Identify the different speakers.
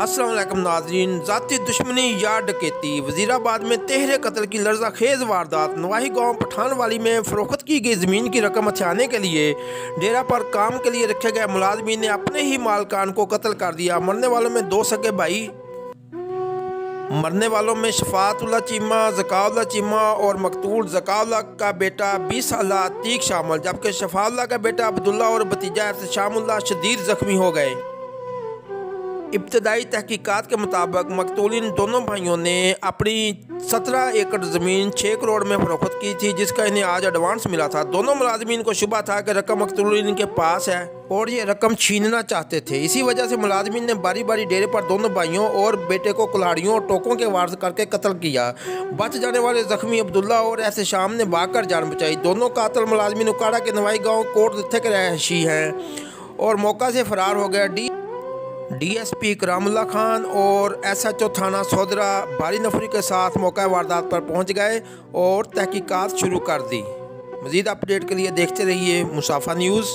Speaker 1: अस्सलाम वालेकुम नाज़रीन। ज़ाती दुश्मनी या डकैती, वज़ीराबाद में तहरे कत्ल की लर्ज़ाखेज़ वारदात। नवाही गांव पठानवाली में फ़रोख्त की गई ज़मीन की रकम हथियाने के लिए डेरा पर काम के लिए रखे गए मुलाजमीन ने अपने ही मालकान को कत्ल कर दिया। मरने वालों में दो सगे भाई, मरने वालों में शफातुल्लाह चीमा, ज़काउल्लाह चीमा और मकतूल ज़काउल्लाह का बेटा 20 साल अतीक शामिल, जबकि शफाउल्लाह का बेटा अब्दुल्ला और भतीजा एहतशामुल्लाह शदीद ज़ख्मी हो गए। इब्तदाई तहकीकात के मुताबिक मकतूलिन दोनों भाइयों ने अपनी 17 एकड़ ज़मीन 6 करोड़ में फ़रोख्त की थी, जिसका इन्हें आज एडवांस मिला था। दोनों मुलाजमीन को शुबा था कि रकम मकतूलिन के पास है और ये रकम छीनना चाहते थे। इसी वजह से मुलाजमीन ने बारी बारी डेरे पर दोनों भाइयों और बेटे को कुल्हाड़ियों और टोकों के वार करके कत्ल किया। बच जाने वाले ज़ख्मी अब्दुल्ला और एहतशाम ने भागकर जान बचाई। दोनों कातिल मुलाजमीन उकाड़ा के नवाई गाँव कोट दिथे के रहशी हैं और मौका से फ़रार हो गया। DSP करामुल्लाह खान और SHO थाना सोदरा भारी नफरी के साथ मौका वारदात पर पहुंच गए और तहकीकात शुरू कर दी। मज़ीद अपडेट के लिए देखते रहिए मुसाफ़ा न्यूज़।